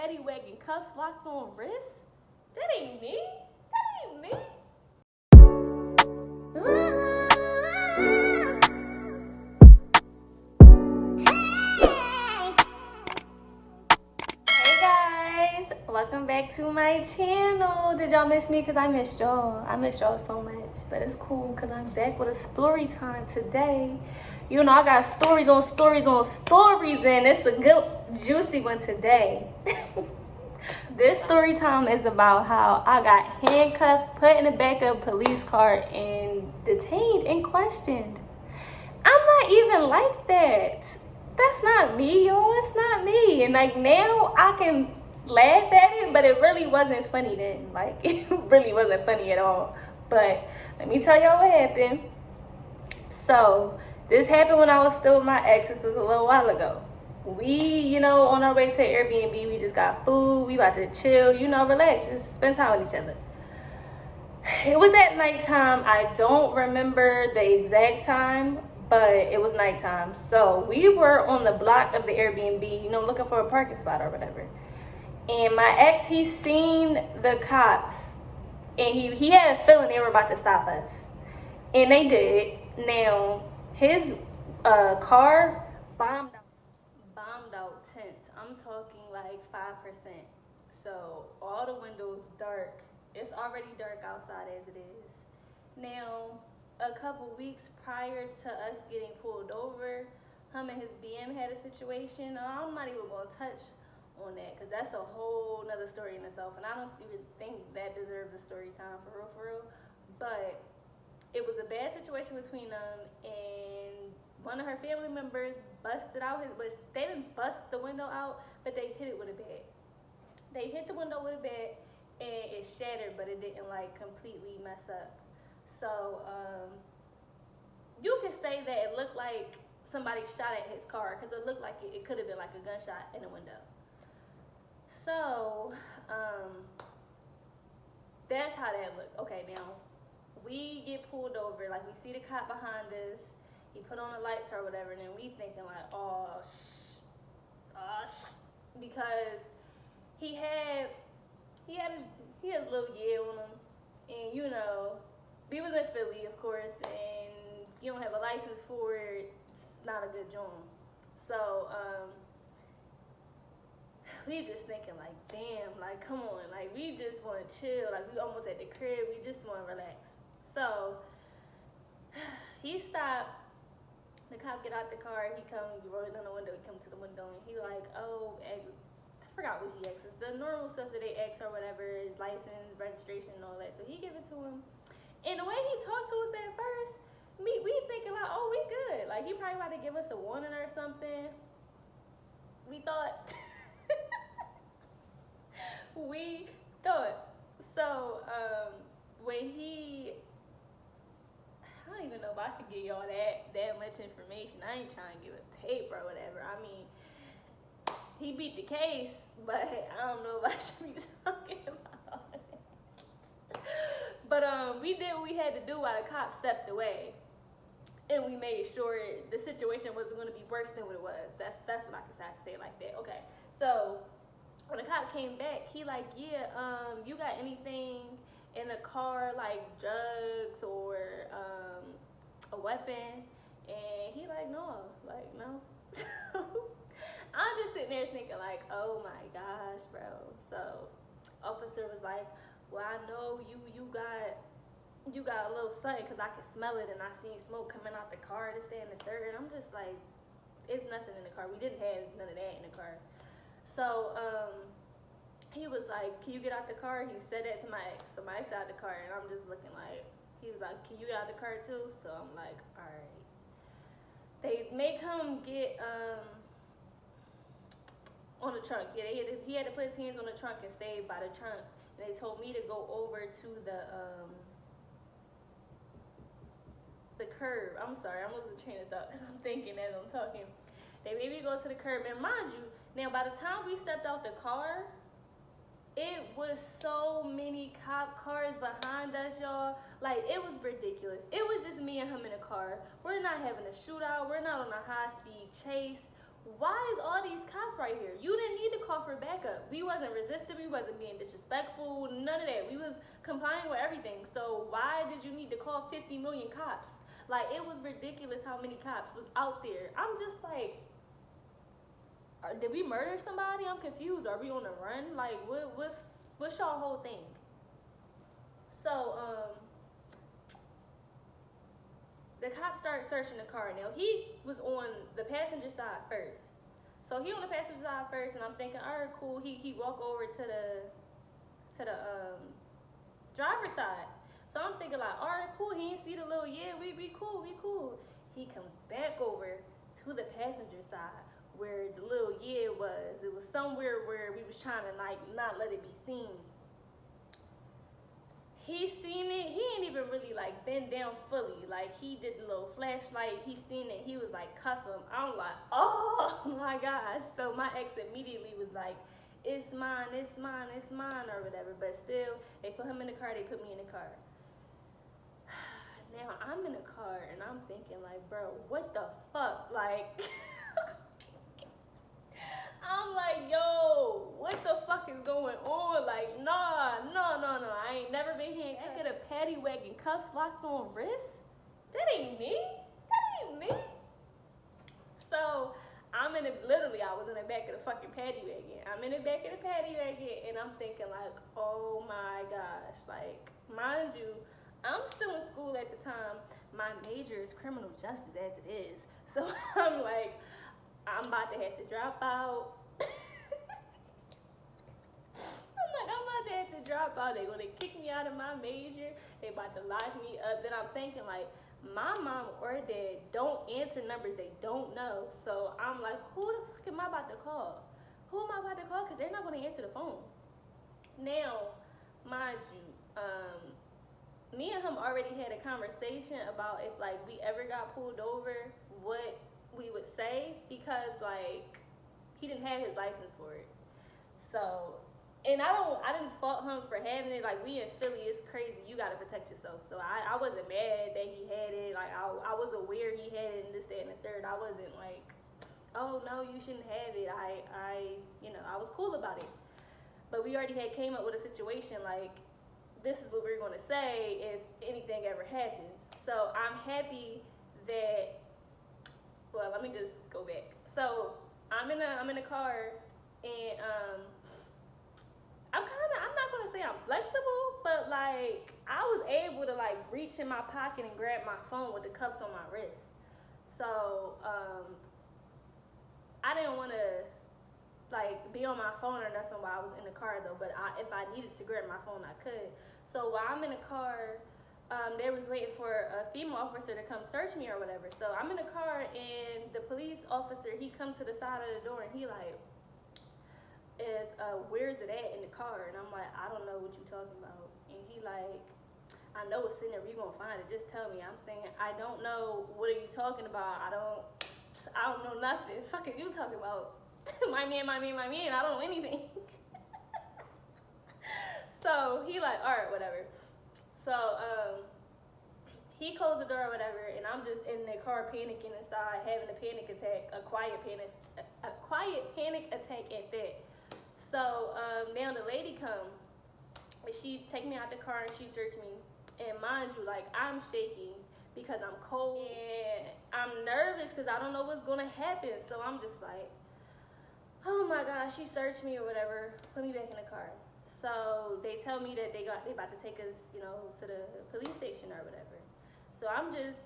paddy wagon, cuffs locked on wrists? That ain't me. That ain't me. Hey guys, welcome back to my channel. Did y'all miss me? Because I missed y'all. I missed y'all so much. But it's cool because I'm back with a story time today. You know, I got stories on stories on stories, and it's a good, juicy one today. This story time is about how I got handcuffed, put in the back of a police car, and detained and questioned. I'm not even like that. That's not me, y'all. It's not me. And like now I can laugh at it, but it really wasn't funny then. Like it really wasn't funny at all. But let me tell y'all what happened. So this happened when I was still with my ex. This was a little while ago. We, on our way to Airbnb, we just got food. We about to chill, relax, just spend time with each other. It was at nighttime. I don't remember the exact time, but it was nighttime. So we were on the block of the Airbnb, looking for a parking spot or whatever. And my ex, he seen the cops, and he had a feeling they were about to stop us. And they did. Now, his car bombed out tint. I'm talking like 5%. So all the windows dark. It's already dark outside as it is. Now, a couple weeks prior to us getting pulled over, him and his BM had a situation. I'm not even going to touch on that because that's a whole nother story in itself. And I don't even think that deserves a story time for real. But it was a bad situation between them, and one of her family members busted out but they didn't bust the window out, but they hit it with a bat. They hit the window with a bat, and it shattered, but it didn't completely mess up. So you could say that it looked like somebody shot at his car because it looked like it could have been like a gunshot in the window. So that's how that looked. Okay, now we get pulled over, we see the cop behind us. He put on the lights or whatever, and then we thinking because he had a little yell on him, and we was in Philly, of course, and you don't have a license for it. It's not a good job. So we just thinking damn, come on, we just want to chill, we almost at the crib, we just want to relax. So he stopped. The cop get out the car. He comes, rolling down the window. He comes to the window, and he I forgot what he asks us. The normal stuff that they ask or whatever is license, registration, and all that. So he give it to him. And the way he talked to us at first, we thinking oh, we good. He probably about to give us a warning or something. We thought. We thought. So when I don't even know if I should give y'all that much information. I ain't trying to give a tape or whatever. I mean, he beat the case, but I don't know if I should be talking about it. But we did what we had to do while the cop stepped away, and we made sure the situation wasn't going to be worse than what it was. That's what I can say it like that. Okay, so when the cop came back, he you got anything in the car drugs or a weapon? And he no. So I'm just sitting there thinking oh my gosh, bro. So officer was well, I know you got a little something because I could smell it, and I seen smoke coming out the car, this, that, and the third. And I'm just it's nothing in the car. We didn't have none of that in the car. So he was can you get out the car? He said that to my ex. So my ex out the car, and I'm just looking he was can you get out the car too? So I'm all right. They make him get on the trunk. Yeah, he had to put his hands on the trunk and stay by the trunk. And they told me to go over to the curb. I'm sorry, I'm losing train of thought because I'm thinking as I'm talking. They made me go to the curb, and mind you, now by the time we stepped out the car, it was so many cop cars behind us, y'all. It was ridiculous. It was just me and him in a car. We're not having a shootout. We're not on a high-speed chase. why is all these cops right here? You didn't need to call for backup. We wasn't resisting, we wasn't being disrespectful, none of that. We was complying with everything. So why did you need to call 50 million cops? Like, it was ridiculous how many cops was out there. I'm just like, did we murder somebody? I'm confused. Are we on the run? Like, what's y'all whole thing? So, the cops started searching the car. Now, he was on the passenger side first. So he on the passenger side first, and I'm thinking, all right, cool. He walk over to the driver's side. So I'm thinking like, all right, cool. He ain't see the little, yeah, we cool. He comes back over to the passenger side where the little yeah was. It was somewhere where we was trying to like not let it be seen. He seen it. He ain't even really like bend down fully. Like, he did the little flashlight. He seen it. He was like, cuff him. I'm like, oh my gosh. So my ex immediately was like, it's mine, or whatever. But still, they put him in the car. They put me in the car. Now I'm in the car and I'm thinking like, bro, what the fuck? Like, I'm like, yo, what the fuck is going on? Like, no. I ain't never been handcuffed. At a paddy wagon, cuffs locked on wrists? That ain't me. So I was in the back of the fucking paddy wagon. I'm in the back of the paddy wagon and I'm thinking like, oh my gosh. Like, mind you, I'm still in school at the time. My major is criminal justice as it is. So I'm like, I'm about to have to drop out. They're gonna kick me out of my major. They about to lock me up. Then I'm thinking like, my mom or dad don't answer numbers they don't know. So I'm like, who the fuck am I about to call? Because they're not gonna answer the phone. Now, mind you, me and him already had a conversation about if like we ever got pulled over, what we would say, because like he didn't have his license for it. So, and I didn't fault him for having it. Like, we in Philly, it's crazy. You gotta protect yourself. So I wasn't mad that he had it. Like, I was aware he had it and this, that, and the third. I wasn't like, oh no, you shouldn't have it. I was cool about it. But we already had came up with a situation like, this is what we're gonna say if anything ever happens. So I'm happy that, well, let me just go back. So I'm in a car and I'm not gonna say I'm flexible, but like I was able to like reach in my pocket and grab my phone with the cuffs on my wrist. So I didn't want to like be on my phone or nothing while I was in the car though, but if I needed to grab my phone I could. So while I'm in the car, they was waiting for a female officer to come search me or whatever. So I'm in the car and the police officer, he comes to the side of the door and he like, where's it at in the car? And I'm like, I don't know what you talking about. And he like, I know it's in there, we gonna find it, just tell me. I'm saying, I don't know, what are you talking about? I don't know nothing. Fuck are you talking about? my man, I don't know anything. So he like, all right, whatever. So he closed the door or whatever, and I'm just in the car panicking inside, having a panic attack, a quiet panic attack at that. So now the lady come, and she take me out the car and she searched me. And mind you, like, I'm shaking because I'm cold and I'm nervous because I don't know what's gonna happen. So I'm just like, oh my gosh, she searched me or whatever, put me back in the car. So they tell me that they about to take us, to the police station or whatever. So I'm just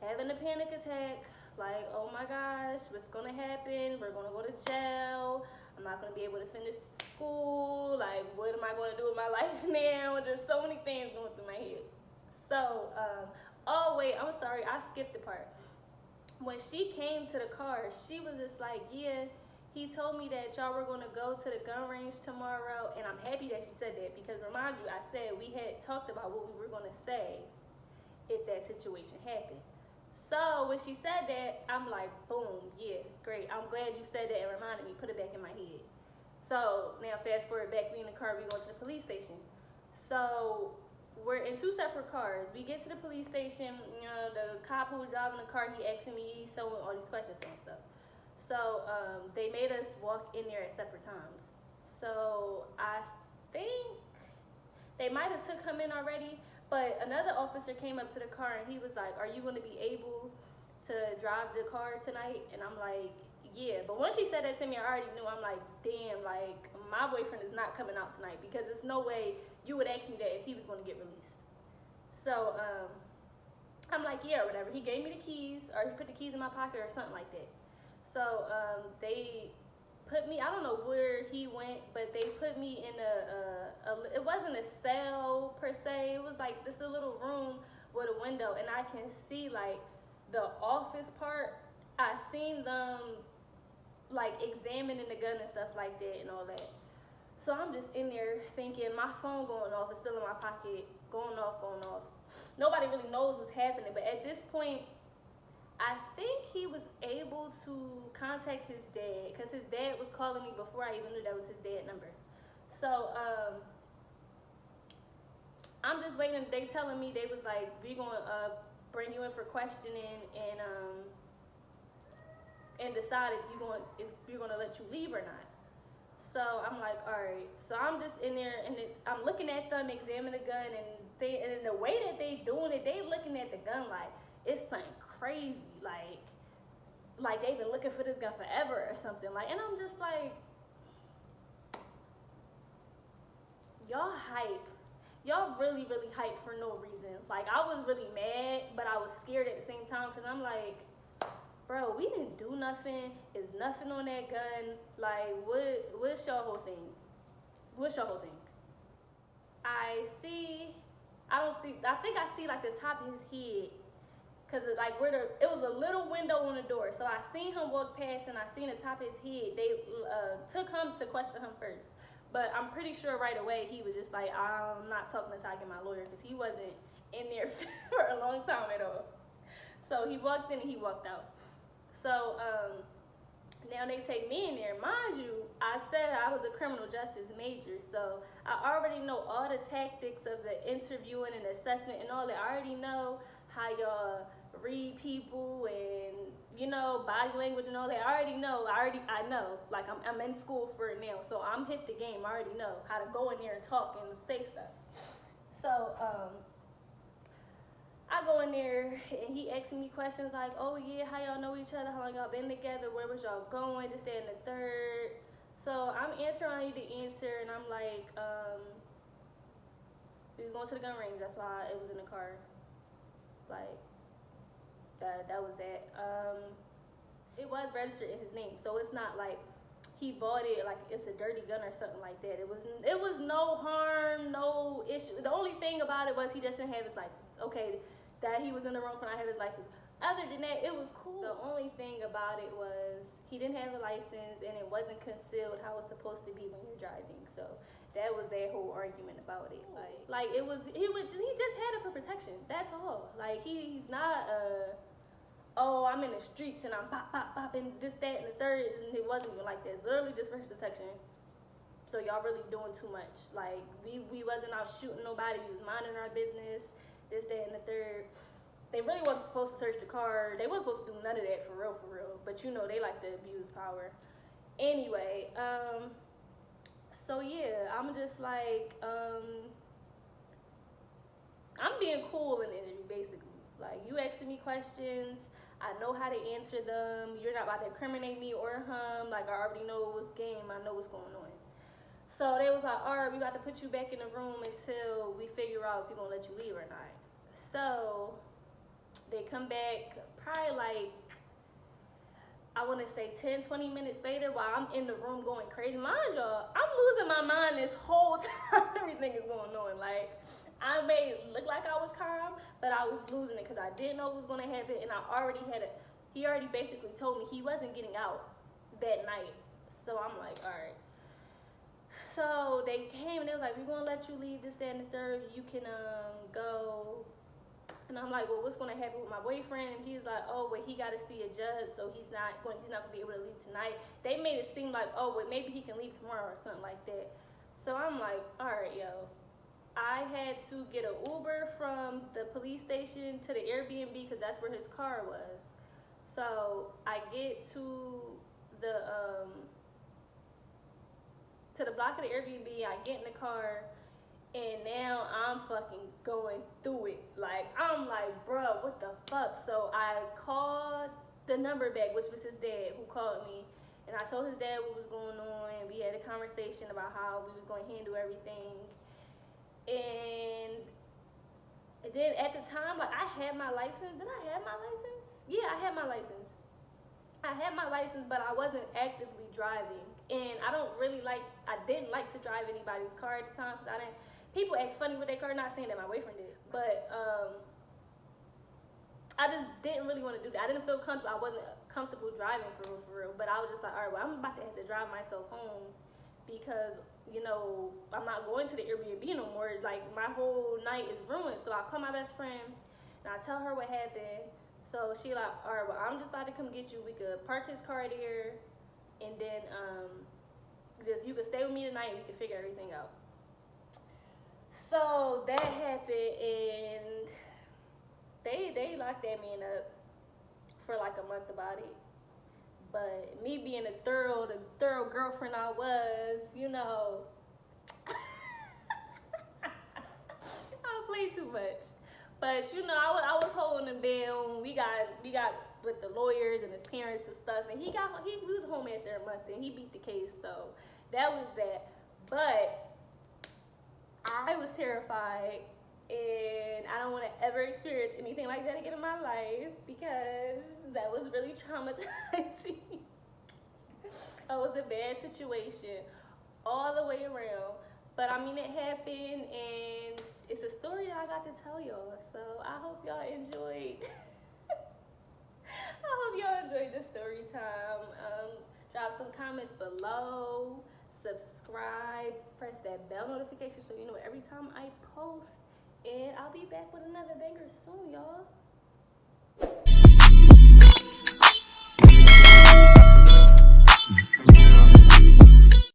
having a panic attack, like, oh my gosh, what's gonna happen? We're gonna go to jail. I'm not gonna be able to finish school. Like, what am I gonna do with my life now? There's so many things going through my head. So, oh wait, I'm sorry, I skipped the part. When she came to the car, she was just like, yeah, he told me that y'all were gonna go to the gun range tomorrow, and I'm happy that she said that because remind you, I said we had talked about what we were gonna say if that situation happened. So when she said that, I'm like, boom, yeah, great. I'm glad you said that and reminded me, put it back in my head. So now fast forward back, we in the car, we go to the police station. So we're in two separate cars. We get to the police station, the cop who was driving the car, he asking me so all these questions and stuff. So they made us walk in there at separate times. So I think they might have took him in already, but another officer came up to the car and he was like, "Are you going to be able to drive the car tonight?" And I'm like, "Yeah." But once he said that to me, I already knew. I'm like, "Damn, like my boyfriend is not coming out tonight, because there's no way you would ask me that if he was going to get released." So I'm like, "Yeah," or whatever. He gave me the keys, or he put the keys in my pocket or something like that. So they put me, I don't know where he went, but they put me in it wasn't a cell per se. It was like just a little room with a window, and I can see like the office part. I seen them like examining the gun and stuff like that and all that. So I'm just in there thinking, my phone going off, it's still in my pocket, going off, going off. Nobody really knows what's happening, but at this point, I think he was able to contact his dad, because his dad was calling me before I even knew that was his dad's number. So I'm just waiting. They telling me, they was like, "We're going to bring you in for questioning and decide if you're going to let you leave or not." So I'm like, all right. So I'm just in there, and I'm looking at them examine the gun, and the way that they doing it, they looking at the gun like it's something crazy, like they've been looking for this gun forever or something. Like, and I'm just like, y'all hype. Y'all really, really hype for no reason. Like, I was really mad, but I was scared at the same time, because I'm like, bro, we didn't do nothing. There's nothing on that gun. Like, what's your whole thing? What's your whole thing? I think I see like the top of his head. Cause like it was a little window on the door. So I seen him walk past, and I seen the top of his head. They took him to question him first. But I'm pretty sure right away he was just like, "I'm not talking until I get my lawyer," because he wasn't in there for a long time at all. So he walked in and he walked out. So now they take me in there. Mind you, I said I was a criminal justice major, so I already know all the tactics of the interviewing and assessment and all that. I already know how y'all read people and, body language and all that. I already know. I know. Like, I'm in school for it now, so I'm hit the game. I already know how to go in there and talk and say stuff. So I go in there, and he asking me questions like, "Oh yeah, how y'all know each other? How long y'all been together? Where was y'all going? This, that, and the third." So I'm answering, I need to answer, and I'm like, we was going to the gun range. That's why it was in the car. Like, that was that. It was registered in his name, so it's not like he bought it like it's a dirty gun or something like that. It was no harm, no issue. The only thing about it was he just didn't have his license. Okay, that he was in the wrong for not having his license. Other than that, it was cool. The only thing about it was he didn't have a license, and it wasn't concealed how it's supposed to be when you're driving. So that was their whole argument about it. Like it was he just had it for protection. That's all. Like, he's not oh, I'm in the streets and I'm bop, bop, bop, and this, that, and the third, and it wasn't even like that. Literally just for his protection. So y'all really doing too much. Like, we wasn't out shooting nobody. We was minding our business, this, that, and the third. They really wasn't supposed to search the car. They wasn't supposed to do none of that, for real. But they like to abuse power. Anyway, so yeah, I'm just like, I'm being cool in the interview, basically. Like, you asking me questions, I know how to answer them. You're not about to incriminate me or him. Like, I already know what's game. I know what's going on. So they was like, all right, we about to put you back in the room until we figure out if we're going to let you leave or not. So they come back probably like, I want to say 10, 20 minutes later, while I'm in the room going crazy. Mind y'all, I'm losing my mind this whole time everything is going on. Like, I made it look like I was calm, but I was losing it because I didn't know what was going to happen, and he already basically told me he wasn't getting out that night. So I'm like, all right. So they came and they was like, we're going to let you leave, this, that, and the third. You can go. And I'm like, well, what's going to happen with my boyfriend? And he's like, oh, well, he got to see a judge, so he's not going to be able to leave tonight. They made it seem like, oh, well, maybe he can leave tomorrow or something like that. So I'm like, all right, yo. I had to get an Uber from the police station to the Airbnb because that's where his car was. So I get to to the block of the Airbnb. I get in the car, and now I'm fucking going through it. Like, I'm like, bro, what the fuck? So I called the number back, which was his dad who called me. And I told his dad what was going on, and we had a conversation about how we was going to handle everything. And then at the time, like, I had my license. Did I have my license? Yeah, I had my license. I had my license, but I wasn't actively driving. And I didn't like to drive anybody's car at the time, because people act funny with their car, not saying that my boyfriend did. But I just didn't really want to do that. I didn't feel comfortable. I wasn't comfortable driving for real. But I was just like, all right, well, I'm about to have to drive myself home because, I'm not going to the Airbnb no more. Like, my whole night is ruined. So I call my best friend, and I tell her what happened. So she like, all right, well, I'm just about to come get you. We could park his car there, and then you could stay with me tonight, and we could figure everything out. So that happened, and they locked that man up for like a month about it. But me being the thorough girlfriend I was, I played too much. But I was holding him down. We got with the lawyers and his parents and stuff, and he was home after a month, and he beat the case. So that was that. But I was terrified, and I don't want to ever experience anything like that again in my life, because that was really traumatizing. It was a bad situation all the way around. But I mean, it happened, and it's a story that I got to tell y'all. So I hope y'all enjoyed. The story time. Drop some comments below. Subscribe. Press that bell notification so you know every time I post. And I'll be back with another banger soon, y'all.